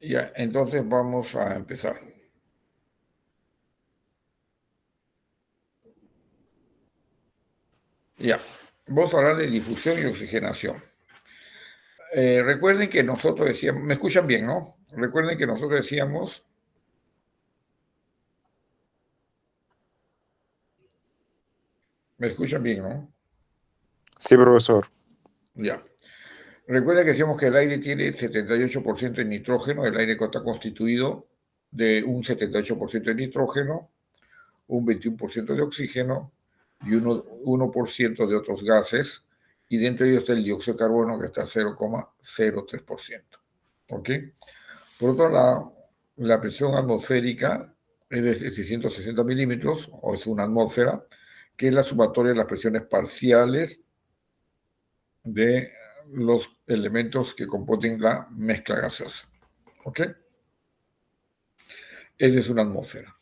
Ya, entonces vamos a empezar. Ya, vamos a hablar de difusión y oxigenación. Recuerden que nosotros decíamos, me escuchan bien, ¿no? Recuerden que nosotros decíamos, me escuchan bien, ¿no? Sí, profesor. Ya. Recuerden que decíamos que el aire tiene 78% de nitrógeno, el aire está constituido de un 78% de nitrógeno, un 21% de oxígeno y 1% de otros gases, y dentro de ellos está el dióxido de carbono que está a 0,03%. ¿Ok? Por otro lado, la presión atmosférica es de 660 milímetros, o es una atmósfera, que es la sumatoria de las presiones parciales de los elementos que componen la mezcla gaseosa. ¿Ok? Esa es una atmósfera.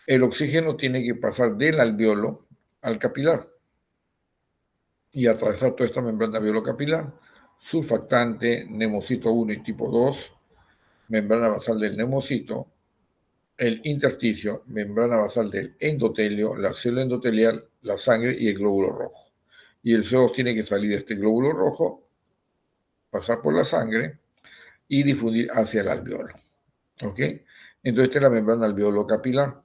El oxígeno tiene que pasar del alveolo al capilar y atravesar toda esta membrana alveolo-capilar. Surfactante, nemocito 1 y tipo 2, membrana basal del nemocito, el intersticio, membrana basal del endotelio, la célula endotelial, la sangre y el glóbulo rojo. Y el CO2 tiene que salir de este glóbulo rojo, pasar por la sangre y difundir hacia el alveolo. ¿Ok? Entonces, esta es la membrana alveolo capilar.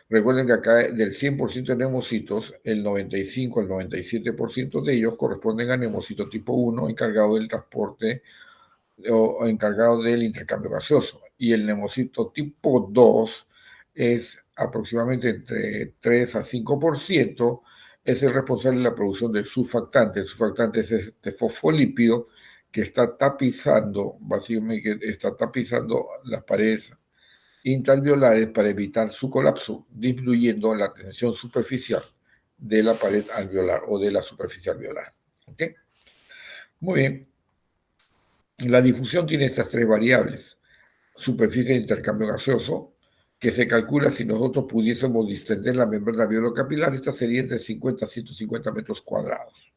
Recuerden que acá del 100% de neumocitos, el 95 al 97% de ellos corresponden a neumocito tipo 1, encargado del transporte o encargado del intercambio gaseoso. Y el neumocito tipo 2 es aproximadamente entre 3 a 5%, es el responsable de la producción del surfactante. El surfactante es este fosfolípido que está tapizando, básicamente está tapizando las paredes intraalveolares para evitar su colapso, disminuyendo la tensión superficial de la pared alveolar o de la superficie alveolar. ¿Okay? Muy bien. La difusión tiene estas tres variables. Superficie de intercambio gaseoso, que se calcula si nosotros pudiésemos distender la membrana alveolo-capilar, esta sería entre 50 a 150 metros cuadrados.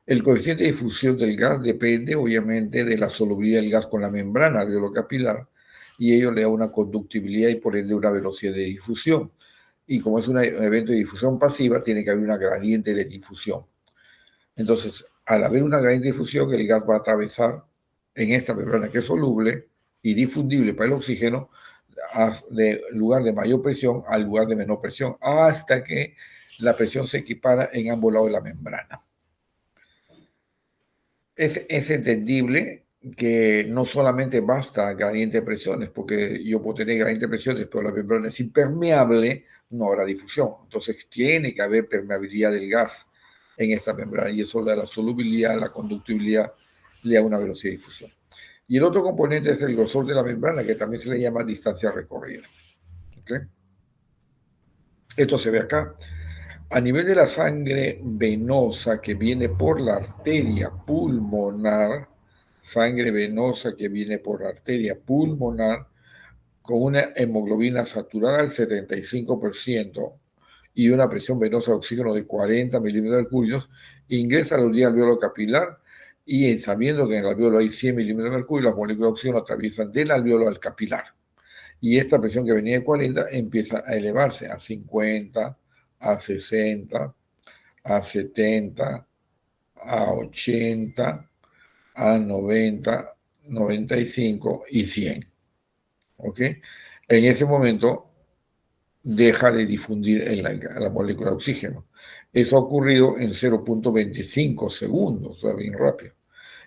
El coeficiente de difusión del gas depende, obviamente, de la solubilidad del gas con la membrana alveolo-capilar, y ello le da una conductibilidad y por ende una velocidad de difusión. Y como es un evento de difusión pasiva, tiene que haber una gradiente de difusión. Entonces, al haber una gradiente de difusión, el gas va a atravesar en esta membrana que es soluble y difundible para el oxígeno, de lugar de mayor presión al lugar de menor presión, hasta que la presión se equipara en ambos lados de la membrana. Es entendible que no solamente basta gradiente de presiones, porque yo puedo tener gradiente de presiones, pero la membrana es impermeable, no habrá difusión. Entonces tiene que haber permeabilidad del gas en esta membrana y eso le da la solubilidad, la conductibilidad, le da una velocidad de difusión. Y el otro componente es el grosor de la membrana, que también se le llama distancia recorrida. ¿Okay? Esto se ve acá. A nivel de la sangre venosa que viene por la arteria pulmonar, sangre venosa que viene por la arteria pulmonar, con una hemoglobina saturada al 75% y una presión venosa de oxígeno de 40 milímetros de mercurio, ingresa a la unidad alveolo capilar y sabiendo que en el alveolo hay 100 milímetros de mercurio, las moléculas de oxígeno atraviesan del alveolo al capilar. Y esta presión que venía de 40 empieza a elevarse a 50, a 60, a 70, a 80, a 90, 95 y 100. ¿Ok? En ese momento deja de difundir en la molécula de oxígeno. Eso ha ocurrido en 0.25 segundos, o sea, bien rápido.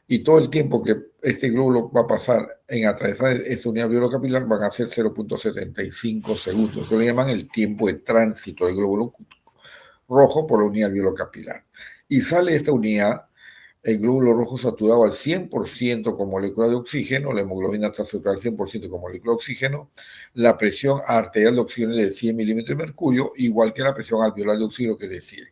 Y todo el tiempo que este glóbulo va a pasar en atravesar esta unidad alveolo-capilar van a ser 0.75 segundos. Eso le llaman el tiempo de tránsito del glóbulo rojo por la unidad alveolo-capilar. Y sale esta unidad, el glóbulo rojo saturado al 100% con molécula de oxígeno, la hemoglobina está saturada al 100% con molécula de oxígeno, la presión arterial de oxígeno es de 100 milímetros de mercurio, igual que la presión alveolar de oxígeno que es de 100.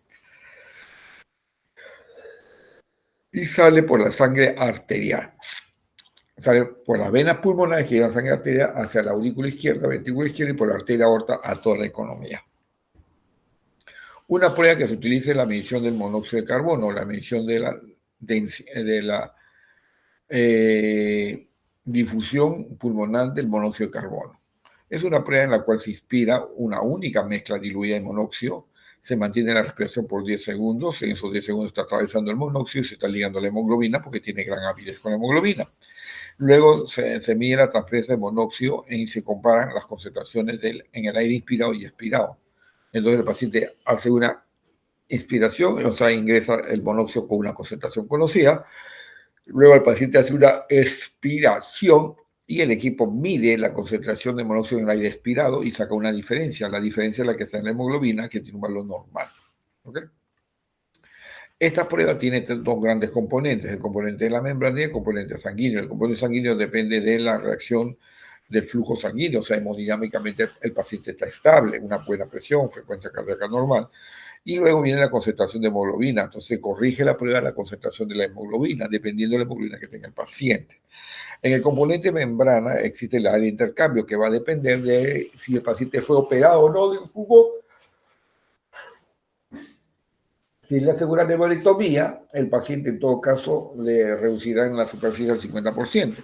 Y sale por la sangre arterial. Sale por las venas pulmonares que llevan sangre arterial hacia la aurícula izquierda, ventrícula izquierda y por la arteria aorta a toda la economía. Una prueba que se utiliza es la medición del monóxido de carbono, la medición de la difusión pulmonar del monóxido de carbono. Es una prueba en la cual se inspira una única mezcla diluida de monóxido, se mantiene la respiración por 10 segundos, en esos 10 segundos está atravesando el monóxido y se está ligando a la hemoglobina porque tiene gran avidez con la hemoglobina. Luego se mide la transferencia de monóxido y se comparan las concentraciones en el aire inspirado y expirado. Entonces el paciente hace una inspiración, o sea, ingresa el monóxido con una concentración conocida. Luego el paciente hace una expiración y el equipo mide la concentración de monóxido en el aire expirado y saca una diferencia. La diferencia es la que está en la hemoglobina, que tiene un valor normal. ¿Okay? Esta prueba tiene dos grandes componentes, el componente de la membrana y el componente sanguíneo. El componente sanguíneo depende de la reacción del flujo sanguíneo, o sea, hemodinámicamente el paciente está estable, una buena presión, frecuencia cardíaca normal, y luego viene la concentración de hemoglobina, entonces se corrige la prueba de la concentración de la hemoglobina, dependiendo de la hemoglobina que tenga el paciente. En el componente membrana existe el área de intercambio, que va a depender de si el paciente fue operado o no de un jugo. Si le asegura neurolectomía, el paciente en todo caso le reducirá en la superficie al 50%.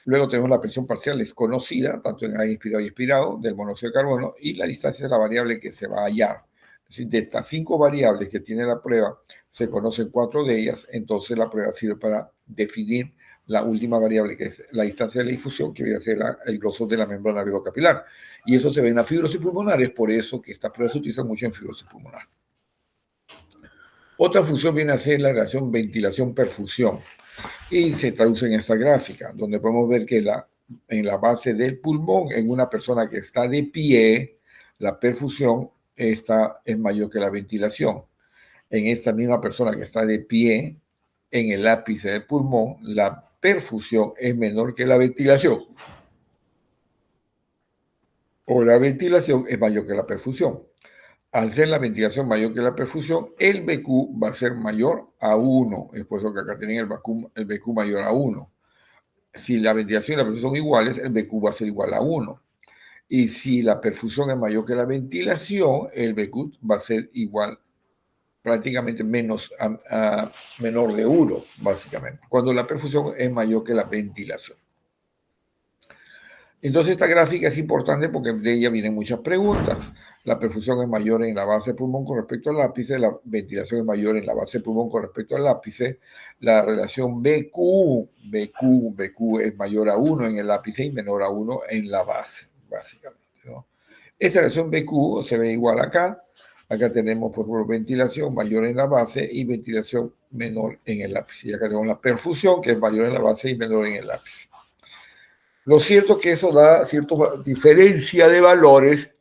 Luego tenemos la presión parcial desconocida, tanto en aire inspirado y expirado, del monóxido de carbono, y la distancia de la variable que se va a hallar. Es decir, de estas 5 variables que tiene la prueba, se conocen 4 de ellas, entonces la prueba sirve para definir la última variable, que es la distancia de la difusión, que viene a ser el grosor de la membrana alveolo-capilar. Y eso se ve en la fibrosis pulmonar, es por eso que esta prueba se utiliza mucho en fibrosis pulmonar. Otra función viene a ser la relación ventilación-perfusión y se traduce en esta gráfica, donde podemos ver que en la base del pulmón, en una persona que está de pie, la perfusión es mayor que la ventilación. En esta misma persona que está de pie, en el ápice del pulmón, la perfusión es menor que la ventilación. O la ventilación es mayor que la perfusión. Al ser la ventilación mayor que la perfusión, el BQ va a ser mayor a 1. Es por eso que acá tienen el BQ mayor a 1. Si la ventilación y la perfusión son iguales, el BQ va a ser igual a 1. Y si la perfusión es mayor que la ventilación, el BQ va a ser igual, prácticamente menor de 1, básicamente, cuando la perfusión es mayor que la ventilación. Entonces esta gráfica es importante porque de ella vienen muchas preguntas. La perfusión es mayor en la base del pulmón con respecto al ápice, la ventilación es mayor en la base del pulmón con respecto al ápice, la relación BQ es mayor a 1 en el ápice y menor a 1 en la base, básicamente, ¿no? Esa relación BQ se ve igual acá. Acá tenemos, por ejemplo, ventilación mayor en la base y ventilación menor en el ápice. Y acá tenemos la perfusión, que es mayor en la base y menor en el ápice. Lo cierto es que eso da cierta diferencia de valores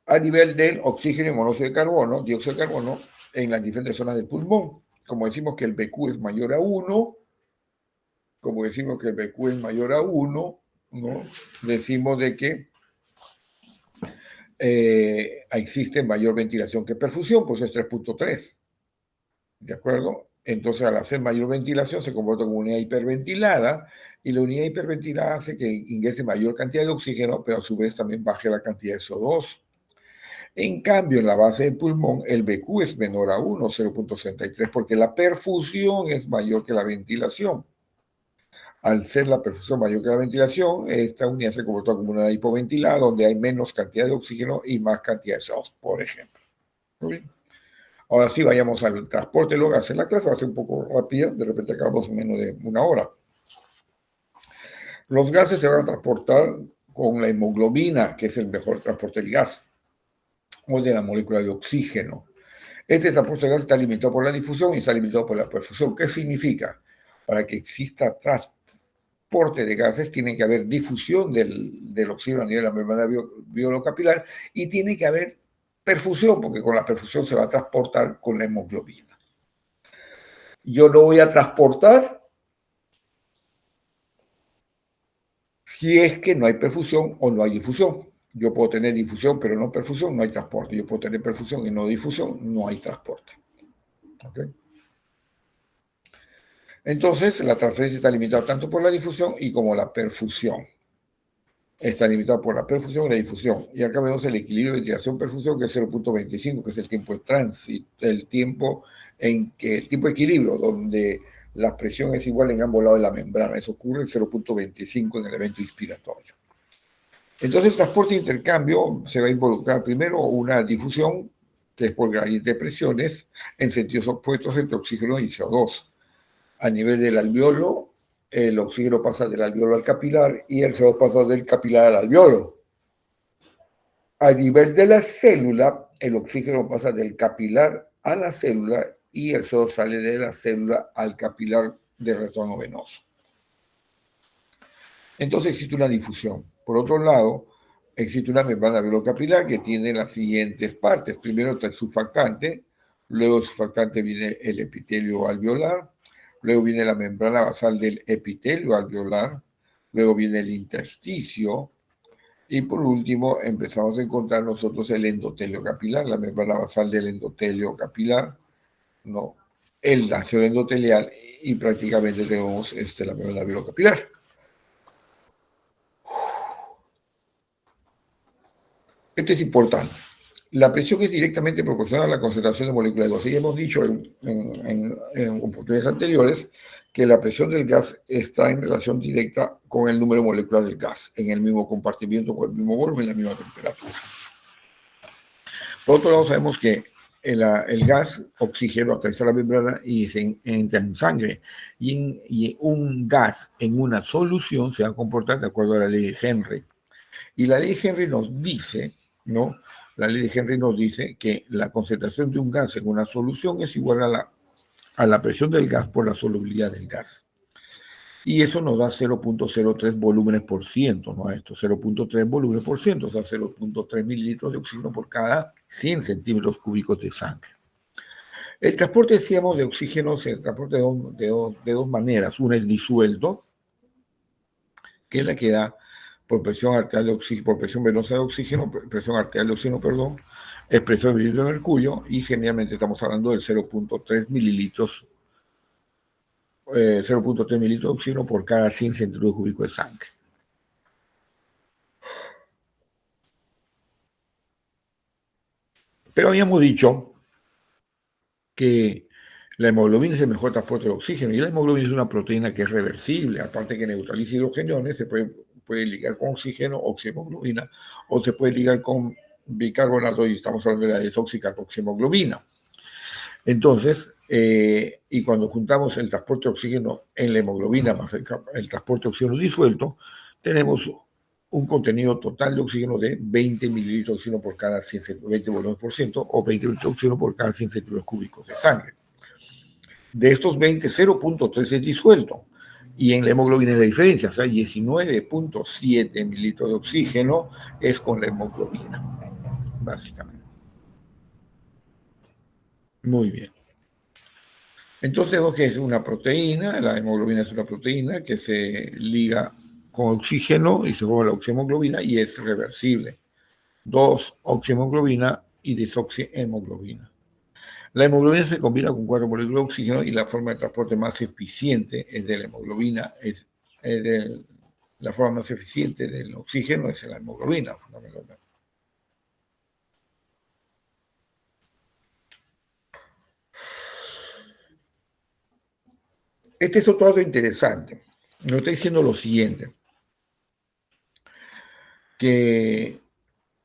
a nivel del oxígeno y monóxido de carbono, dióxido de carbono, en las diferentes zonas del pulmón. Como decimos que el BQ es mayor a 1, como decimos que el BQ es mayor a 1, ¿no? Decimos de que existe mayor ventilación que perfusión, pues es 3.3. ¿De acuerdo? Entonces, al hacer mayor ventilación, se comporta como unidad hiperventilada y la unidad hiperventilada hace que ingrese mayor cantidad de oxígeno, pero a su vez también baje la cantidad de CO2. En cambio, en la base del pulmón, el BQ es menor a 1, 0.63, porque la perfusión es mayor que la ventilación. Al ser la perfusión mayor que la ventilación, esta unidad se comporta como una hipoventilada, donde hay menos cantidad de oxígeno y más cantidad de CO2, por ejemplo. ¿Muy bien? Ahora sí, vayamos al transporte. Luego hacer la clase va a ser un poco rápida, de repente acabamos en menos de una hora. Los gases se van a transportar con la hemoglobina, que es el mejor transporte del gas, o de la molécula de oxígeno. Este transporte de gas está limitado por la difusión y está limitado por la perfusión. ¿Qué significa? Para que exista transporte de gases tiene que haber difusión del oxígeno a nivel de la membrana alveolo-capilar y tiene que haber perfusión, porque con la perfusión se va a transportar con la hemoglobina. Yo no voy a transportar si es que no hay perfusión o no hay difusión. Yo puedo tener difusión, pero no perfusión, no hay transporte. Yo puedo tener perfusión y no difusión, no hay transporte. ¿Okay? Entonces, la transferencia está limitada tanto por la difusión y como la perfusión. Está limitada por la perfusión y la difusión. Y acá vemos el equilibrio de ventilación-perfusión, que es 0.25, que es el tiempo de tránsito, el tiempo de equilibrio, donde la presión es igual en ambos lados de la membrana. Eso ocurre en 0.25 en el evento inspiratorio. Entonces el transporte de intercambio se va a involucrar primero una difusión, que es por gradiente de presiones, en sentidos opuestos entre oxígeno y CO2. A nivel del alveolo, el oxígeno pasa del alveolo al capilar y el CO2 pasa del capilar al alveolo. A nivel de la célula, el oxígeno pasa del capilar a la célula y el CO2 sale de la célula al capilar de retorno venoso. Entonces existe una difusión. Por otro lado, existe una membrana alveolo-capilar que tiene las siguientes partes. Primero está el surfactante, luego del surfactante viene el epitelio alveolar, luego viene la membrana basal del epitelio alveolar, luego viene el intersticio, y por último empezamos a encontrar nosotros el endotelio capilar, la membrana basal del endotelio capilar, ¿no? El ácido endotelial, y prácticamente tenemos la membrana alveolo-capilar. Esto es importante. La presión es directamente proporcional a la concentración de moléculas de gas. Y hemos dicho en oportunidades anteriores que la presión del gas está en relación directa con el número de moléculas del gas, en el mismo compartimiento, con el mismo volumen, la misma temperatura. Por otro lado, sabemos que el gas oxígeno atraviesa la membrana y se entra en sangre. Y un gas en una solución se va a comportar de acuerdo a la ley de Henry. Y la ley de Henry nos dice, ¿no? La ley de Henry nos dice que la concentración de un gas en una solución es igual a la presión del gas por la solubilidad del gas. Y eso nos da 0.03 volúmenes por ciento, ¿no? Esto, 0.3 volúmenes por ciento, o sea, 0.3 mililitros de oxígeno por cada 100 centímetros cúbicos de sangre. El transporte, decíamos, de oxígeno se transporta de dos maneras. Una es disuelto, que es la que da por presión arterial de oxígeno, por presión venosa de oxígeno, presión arterial de oxígeno, perdón, presión de mercurio, y generalmente estamos hablando del 0.3 mililitros, 0.3 mililitros de oxígeno por cada 100 centímetros cúbicos de sangre. Pero habíamos dicho que la hemoglobina es el mejor transporte de oxígeno, y la hemoglobina es una proteína que es reversible, aparte que neutraliza hidrogeniones, se puede ligar con oxígeno, oxihemoglobina, o se puede ligar con bicarbonato, y estamos hablando de la desoxicarboxiemoglobina. Entonces, y cuando juntamos el transporte de oxígeno en la hemoglobina más el transporte de oxígeno disuelto, tenemos un contenido total de oxígeno de 20 mililitros de oxígeno por cada 20 volúmenes por ciento, o 20 litros de oxígeno por cada 100 centímetros cúbicos de sangre. De estos 20, 0.3 es disuelto. Y en la hemoglobina es la diferencia, o sea, 19.7 mililitros de oxígeno es con la hemoglobina, básicamente. Muy bien. Entonces vemos que es una proteína, la hemoglobina es una proteína que se liga con oxígeno y se forma la oxihemoglobina y es reversible. 2-oxihemoglobina y desoxihemoglobina. La hemoglobina se combina con 4 moléculas de oxígeno, y la forma de transporte más eficiente es de la hemoglobina, la forma más eficiente del oxígeno es la hemoglobina, fundamentalmente. Este es otro dato interesante. Nos está diciendo lo siguiente, que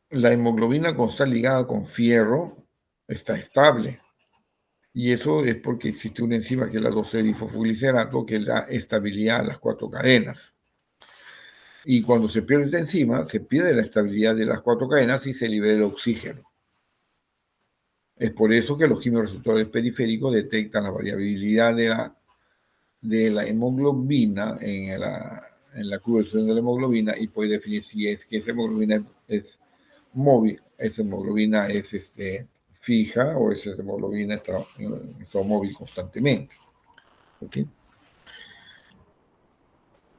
la hemoglobina, cuando está ligada con fierro, está estable. Y eso es porque existe una enzima que es la 2,3-difosfoglicerato que da estabilidad a las 4 cadenas. Y cuando se pierde esta enzima, se pierde la estabilidad de las 4 cadenas y se libera el oxígeno. Es por eso que los quimiorreceptores periféricos detectan la variabilidad de la hemoglobina en la curva de la hemoglobina, y puede definir si es que esa hemoglobina es móvil, esa hemoglobina es fija, o esa hemoglobina está en estado móvil constantemente. ¿Okay?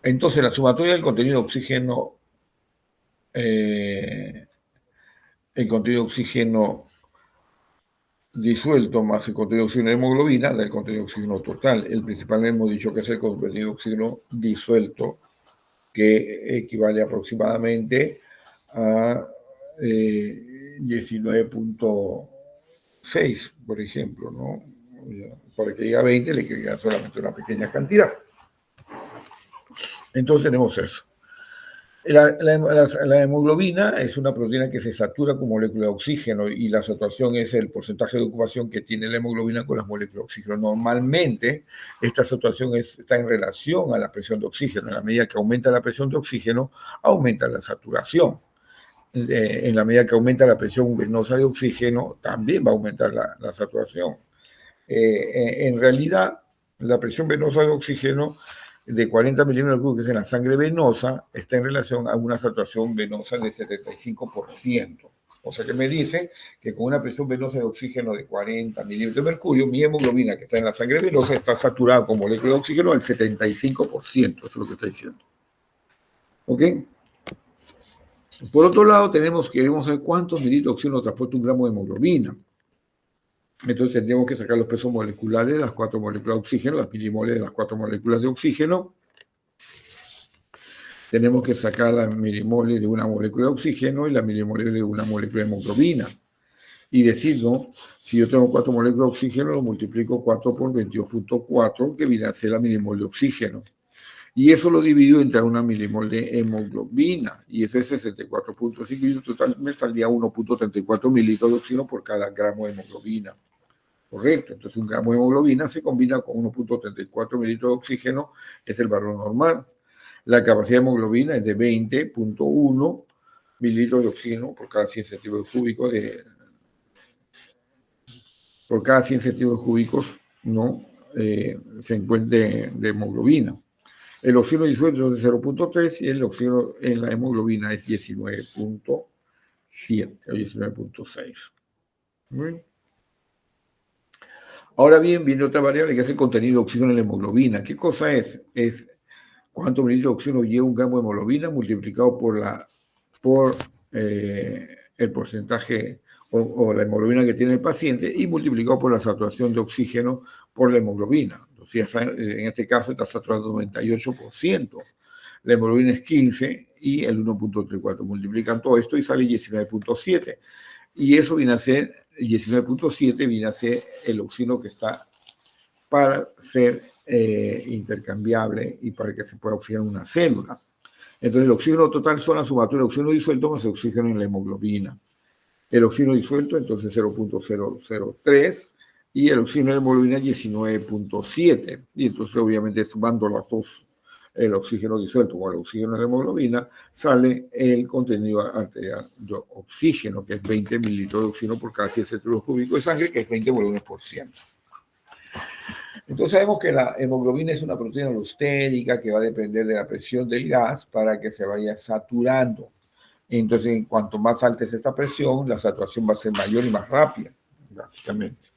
Entonces, la sumatoria del contenido de oxígeno, el contenido de oxígeno disuelto más el contenido de oxígeno de hemoglobina da el contenido de oxígeno total. El principal hemos dicho que es el contenido de oxígeno disuelto, que equivale aproximadamente a 19.6, por ejemplo, ¿no? Para que llegue a 20 le queda solamente una pequeña cantidad. Entonces tenemos eso. La hemoglobina es una proteína que se satura con molécula de oxígeno y la saturación es el porcentaje de ocupación que tiene la hemoglobina con las moléculas de oxígeno. Normalmente esta saturación está en relación a la presión de oxígeno. En la medida que aumenta la presión de oxígeno, aumenta la saturación. En la medida que aumenta la presión venosa de oxígeno, también va a aumentar la saturación. En realidad, la presión venosa de oxígeno de 40 milímetros cúbicos, que es en la sangre venosa, está en relación a una saturación venosa de 75%. O sea que me dice que con una presión venosa de oxígeno de 40 milímetros de mercurio, mi hemoglobina que está en la sangre venosa está saturada con molécula de oxígeno al 75%. Eso es lo que está diciendo. ¿Ok? Por otro lado, queremos saber cuántos mililitros de oxígeno transporta un gramo de hemoglobina. Entonces tendríamos que sacar los pesos moleculares de las 4 moléculas de oxígeno, las milimoles de las 4 moléculas de oxígeno. Tenemos que sacar la milimoles de una molécula de oxígeno y la milimoles de una molécula de hemoglobina. Y decirnos, si yo tengo 4 moléculas de oxígeno, lo multiplico 4 por 22.4, que viene a ser la milimol de oxígeno. Y eso lo divido entre una milimol de hemoglobina. Y eso es 64.5. Y en total me saldría 1.34 mililitros de oxígeno por cada gramo de hemoglobina. Correcto. Entonces un gramo de hemoglobina se combina con 1.34 mililitros de oxígeno, es el valor normal. La capacidad de hemoglobina es de 20.1 mililitros de oxígeno por cada 100 centímetros cúbicos por cada 100 centímetros cúbicos, ¿no? Se encuentre de hemoglobina. El oxígeno disuelto es de 0.3 y el oxígeno en la hemoglobina es 19.7 o 19.6. Ahora bien, viene otra variable que es el contenido de oxígeno en la hemoglobina. ¿Qué cosa es? Es cuánto mililitros de oxígeno lleva un gramo de hemoglobina multiplicado por el porcentaje o la hemoglobina que tiene el paciente y multiplicado por la saturación de oxígeno por la hemoglobina. Entonces, en este caso está saturado 98%. La hemoglobina es 15 y el 1.34. Multiplican todo esto y sale 19.7. Y eso viene a ser, 19.7 viene a ser el oxígeno que está para ser intercambiable y para que se pueda oxigenar una célula. Entonces, el oxígeno total son la sumatoria de oxígeno disuelto más el oxígeno en la hemoglobina. El oxígeno disuelto, entonces 0.003, y el oxígeno en la hemoglobina 19.7. Y entonces, obviamente, sumando las dos, el oxígeno disuelto con el oxígeno en la hemoglobina, sale el contenido arterial de oxígeno, que es 20 mililitros de oxígeno por cada 100 centímetros cúbicos de sangre, que es 20 volúmenes por ciento. Entonces sabemos que la hemoglobina es una proteína alostérica que va a depender de la presión del gas para que se vaya saturando. Entonces, en cuanto más alta es esta presión, la saturación va a ser mayor y más rápida, básicamente.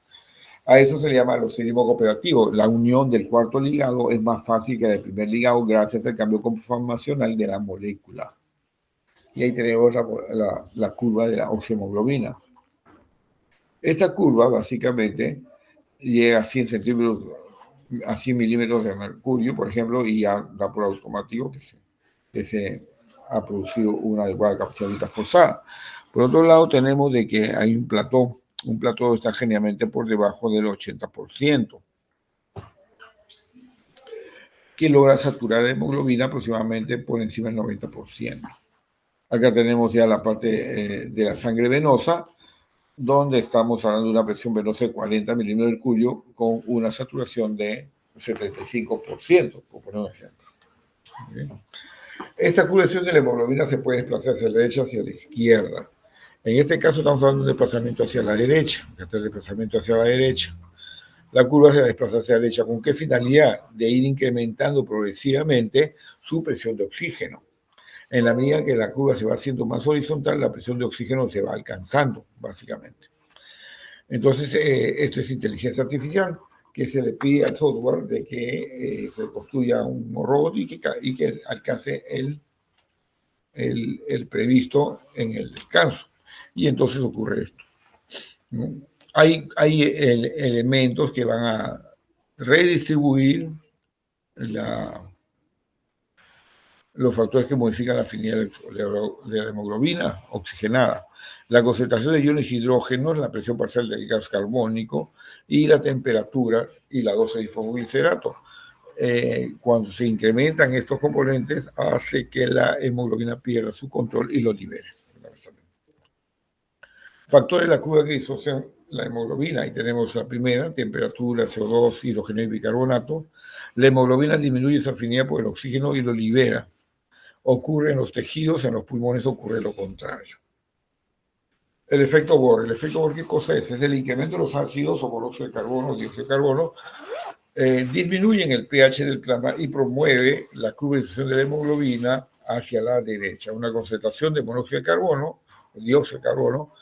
A eso se le llama alosterismo cooperativo. La unión del cuarto ligado es más fácil que la del primer ligado gracias al cambio conformacional de la molécula. Y ahí tenemos la curva de la oxihemoglobina. Esta curva, básicamente, llega a 100 centímetros, a 100 milímetros de mercurio, por ejemplo, y ya da por automático que se ha producido una adecuada capacidad vital forzada. Por otro lado, tenemos de que hay un plató está generalmente por debajo del 80%, que logra saturar la hemoglobina aproximadamente por encima del 90%. Acá tenemos ya la parte de la sangre venosa, donde estamos hablando de una presión venosa de 40 milímetros de mercurio con una saturación de 75%, por poner un ejemplo. ¿Okay? Esta curvación de la hemoglobina se puede desplazar hacia la derecha o hacia la izquierda. En este caso estamos hablando de desplazamiento hacia la derecha. Este es el desplazamiento hacia la derecha. La curva se desplaza hacia la derecha. ¿Con qué finalidad? De ir incrementando progresivamente su presión de oxígeno. En la medida que la curva se va haciendo más horizontal, la presión de oxígeno se va alcanzando, básicamente. Entonces, esto es inteligencia artificial, que se le pide al software de que se construya un robot y que alcance el previsto en el descanso. Y entonces ocurre esto, ¿no? Hay elementos que van a redistribuir los factores que modifican la afinidad de la hemoglobina oxigenada, la concentración de iones hidrógenos, la presión parcial del gas carbónico y la temperatura y la dosis de fosfoglicerato. Cuando se incrementan estos componentes, hace que la hemoglobina pierda su control y lo libere. Factores de la curva que disocian la hemoglobina. Ahí tenemos la primera, temperatura, CO2, hidrógeno y bicarbonato. La hemoglobina disminuye su afinidad por el oxígeno y lo libera. Ocurre en los tejidos, en los pulmones ocurre lo contrario. El efecto Bohr. ¿El efecto Bohr qué cosa es? Es el incremento de los ácidos o monóxido de carbono, dióxido de carbono, disminuyen el pH del plasma y promueve la curva de disociación de la hemoglobina hacia la derecha. Una concentración de monóxido de carbono, dióxido de carbono,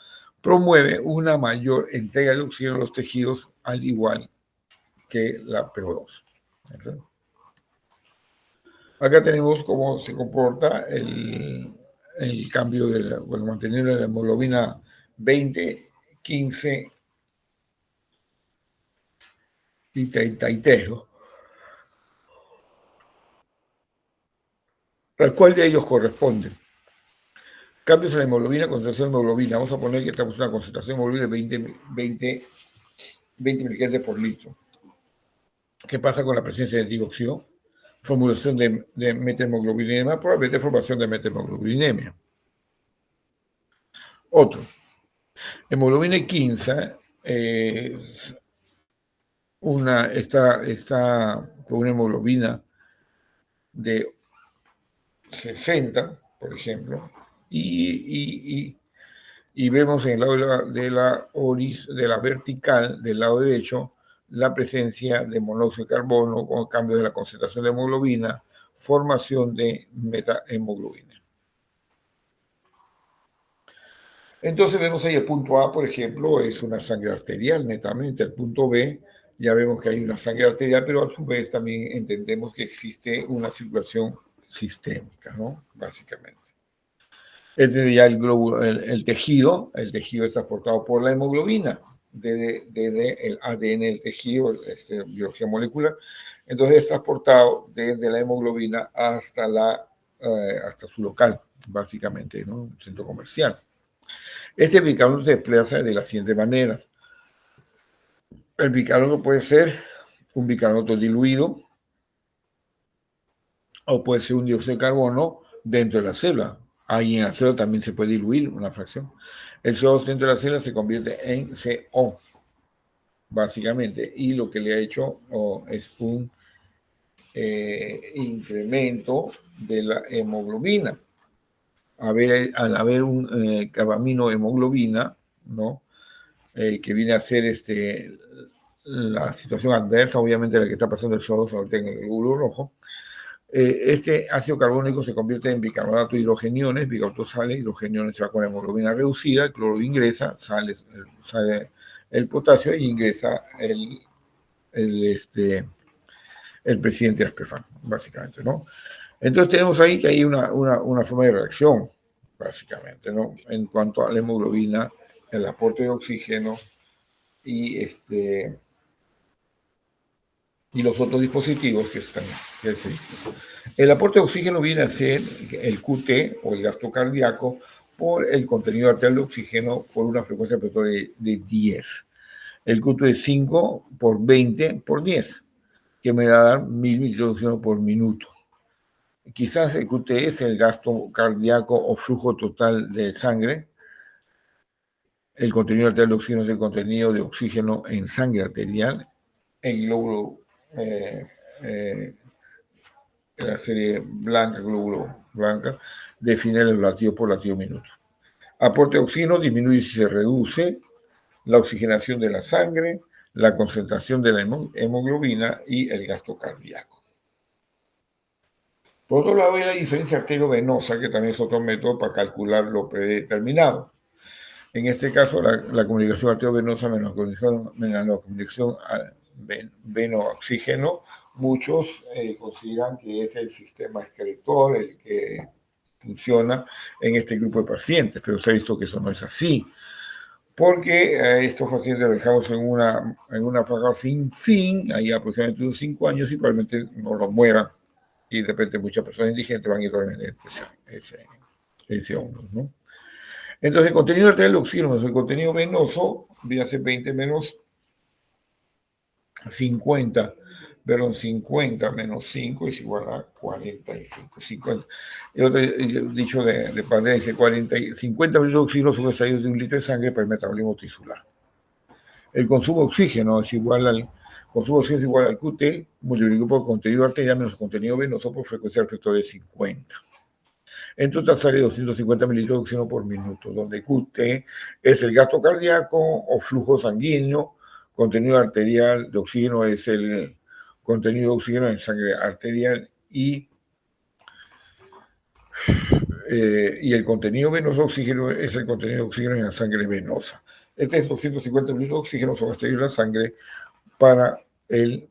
promueve una mayor entrega de oxígeno a los tejidos, al igual que la PO2. Acá tenemos cómo se comporta el cambio manteniendo la hemoglobina 20, 15 y 33. ¿No? ¿A cuál de ellos corresponde? Cambios en la hemoglobina, concentración de hemoglobina. Vamos a poner que estamos en una concentración de hemoglobina de 20 miligramos por litro. ¿Qué pasa con la presencia de dióxido? Formulación de methemoglobinema, probablemente formación de methemoglobinemia. Otro. Hemoglobina 15 está con una hemoglobina de 60, por ejemplo, y vemos en el lado de la vertical, del lado derecho, la presencia de monóxido de carbono con cambio de la concentración de hemoglobina, formación de metahemoglobina. Entonces vemos ahí el punto A, por ejemplo, es una sangre arterial netamente. El punto B, ya vemos que hay una sangre arterial, pero a su vez también entendemos que existe una circulación sistémica, ¿no? Básicamente. Este es ya el tejido es transportado por la hemoglobina, desde el ADN del tejido, biología molecular. Entonces es transportado desde la hemoglobina hasta su local, básicamente, ¿no? Un centro comercial. Este bicarbonato se desplaza de las siguientes maneras. El bicarbonato puede ser un bicarbonato diluido o puede ser un dióxido de carbono dentro de la célula. Ahí en la célula también se puede diluir una fracción. El CO2 dentro de la célula se convierte en CO, básicamente, y lo que le ha hecho es un incremento de la hemoglobina. Al haber un carbaminohemoglobina, ¿no? Que viene a ser la situación adversa, obviamente, la que está pasando el CO2 ahorita en el glóbulo rojo. Este ácido carbónico se convierte en bicarbonato de hidrogeniones, bicarbonato sale, hidrogeniones se va con la hemoglobina reducida, el cloro ingresa, sale el potasio y ingresa el presidente de Aspefan, básicamente, ¿no? Entonces tenemos ahí que hay una forma de reacción, básicamente, ¿no? En cuanto a la hemoglobina, el aporte de oxígeno y los otros dispositivos que están. El aporte de oxígeno viene a ser el QT o el gasto cardíaco por el contenido arterial de oxígeno por una frecuencia respiratoria de 10. El QT es 5 por 20 por 10, que me va a dar 1000 mililitros de oxígeno por minuto. Quizás el QT es el gasto cardíaco o flujo total de sangre. El contenido arterial de oxígeno es el contenido de oxígeno en sangre arterial. El glóbulo, la serie blanca, glóbulo blanca, define el latido por latido minuto. Aporte de oxígeno disminuye si se reduce la oxigenación de la sangre, la concentración de la hemoglobina y el gasto cardíaco. Por otro lado, hay la diferencia arteriovenosa, que también es otro método para calcular lo predeterminado. En este caso, la comunicación arteriovenosa menos la comunicación veno-oxígeno, muchos consideran que es el sistema excretor el que funciona en este grupo de pacientes, pero se ha visto que eso no es así, porque estos pacientes los dejamos en una franja sin fin, ahí aproximadamente unos 5 años y probablemente no los mueran y de repente muchas personas indigentes van a ir a vender ese hongo, ¿no? Entonces, el contenido arterial de oxígeno menos el contenido venoso viene a ser 20 menos 50, perdón, 50 menos 5 es igual a 45. 50. Y otro dicho de Pandera dice 50 mililitros de oxígeno son extraídos de un litro de sangre para el metabolismo tisular. El consumo de oxígeno es igual al QT multiplicado por contenido arterial menos contenido venoso por frecuencia respecto de 50. En total sale 250 mililitros de oxígeno por minuto, donde QT es el gasto cardíaco o flujo sanguíneo, contenido arterial de oxígeno es el contenido de oxígeno en sangre arterial y el contenido venoso de oxígeno es el contenido de oxígeno en la sangre venosa. Estos 250 mililitros de oxígeno son extraídos de la sangre para el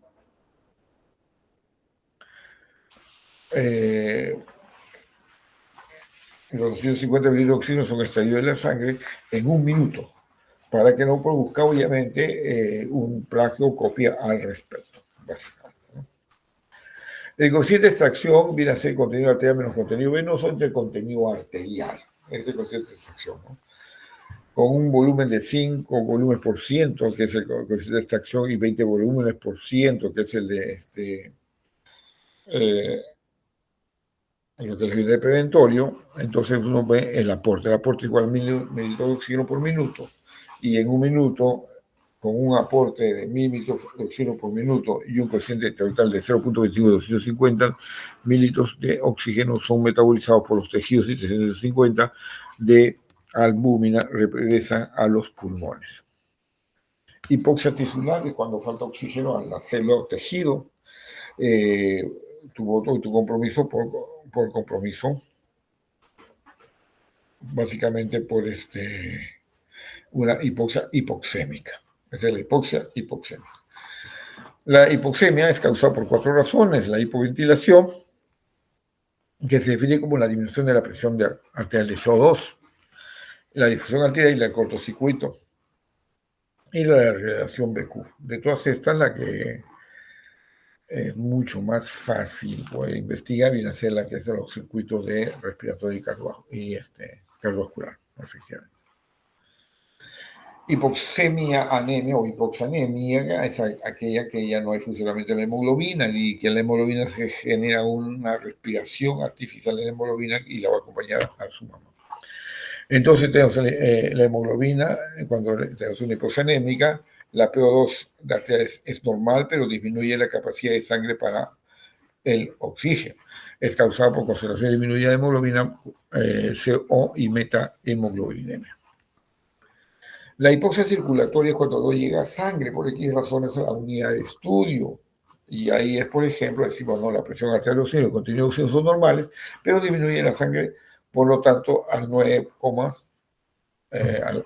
los 250 mililitros de oxígeno son extraídos de la sangre en un minuto, para que no produzca obviamente un plagio o copia al respecto, básicamente, ¿no? El coeficiente de extracción viene a ser contenido arterial menos contenido venoso entre contenido arterial. Ese es el coeficiente de extracción, ¿no? Con un volumen de 5 volúmenes por ciento, que es el coeficiente de extracción, y 20 volúmenes por ciento, que es el de lo que es el de preventorio. Entonces uno ve el aporte. El aporte igual a mililitros de oxígeno por minuto. Y en un minuto, con un aporte de 1000 mililitros de oxígeno por minuto y un coeficiente total de 0.21 de 250 mililitros de oxígeno son metabolizados por los tejidos y 350 de albúmina regresan a los pulmones. Hipoxia tisular es cuando falta oxígeno a la célula o tejido. Tu voto y tu compromiso por compromiso, básicamente por una hipoxia hipoxémica. Esa es la hipoxia hipoxémica. La hipoxemia es causada por 4 razones. La hipoventilación, que se define como la disminución de la presión arterial de CO2, la difusión arterial y el cortocircuito, y la degradación BQ. De todas estas, la que es mucho más fácil poder investigar y hacer la que es los circuitos de respiratorio y cardiovascular, efectivamente. Hipoxemia, anemia o hipoxanemia es aquella que ya no hay funcionamiento de la hemoglobina y que la hemoglobina se genera una respiración artificial de la hemoglobina y la va a acompañar a su mamá. Entonces tenemos la hemoglobina, cuando tenemos una hipoxanémica, la PO2 de arteria es normal, pero disminuye la capacidad de sangre para el oxígeno. Es causada por concentración disminuida de hemoglobina, CO y metahemoglobinemia. La hipoxia circulatoria es cuando no llega sangre por X razones a la unidad de estudio. Y ahí es, por ejemplo, decimos, no, la presión arterial de oxígeno y el contenido de oxígeno son normales, pero disminuye la sangre, por lo tanto, al 9,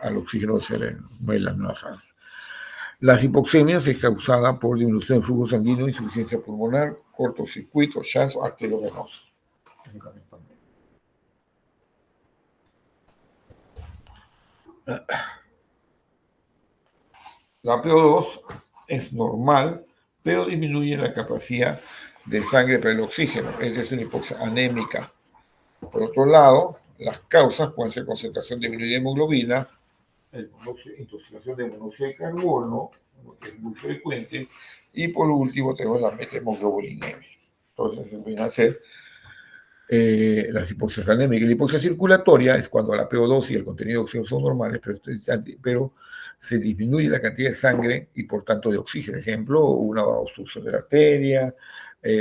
al oxígeno de las nuevas sangres. Las hipoxemias es causada por disminución del flujo sanguíneo, insuficiencia pulmonar, cortocircuito, shock arteriovenoso. La PO2 es normal, pero disminuye la capacidad de sangre para el oxígeno. Esa es una hipoxia anémica. Por otro lado, las causas pueden ser concentración disminuida de hemoglobina, intoxicación de monóxido de carbono, que es muy frecuente, y por último tenemos la metahemoglobinemia. Entonces, viene a ser las hipoxias anémicas. La hipoxia circulatoria es cuando la PO2 y el contenido de oxígeno son normales, pero se disminuye la cantidad de sangre y por tanto de oxígeno. Ejemplo, una obstrucción de la arteria,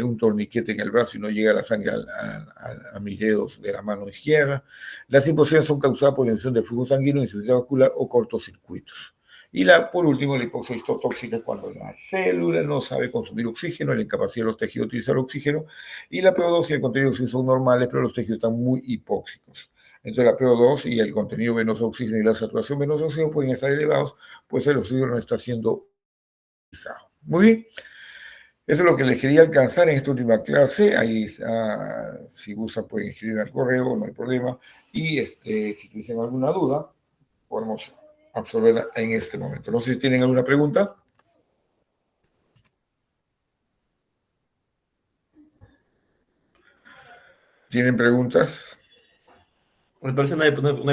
un torniquete en el brazo y no llega la sangre a mis dedos de la mano izquierda. Las hipoxias son causadas por disminución del flujo sanguíneo, insuficiencia vascular o cortocircuitos. Y por último, la hipoxia histotóxica es cuando la célula no sabe consumir oxígeno, la incapacidad de los tejidos de utilizar oxígeno, y la PO2 y el contenido de oxígeno son normales, pero los tejidos están muy hipóxicos. Entonces la PO2 y el contenido venoso de oxígeno y la saturación venosa de oxígeno pueden estar elevados, pues el oxígeno no está siendo utilizado. Muy bien. Eso es lo que les quería alcanzar en esta última clase. Ahí, si gustan, pueden escribir al correo, no hay problema. Y si tuviesen alguna duda, podemos absorberla en este momento. No sé si tienen alguna pregunta. ¿Tienen preguntas? Me parece una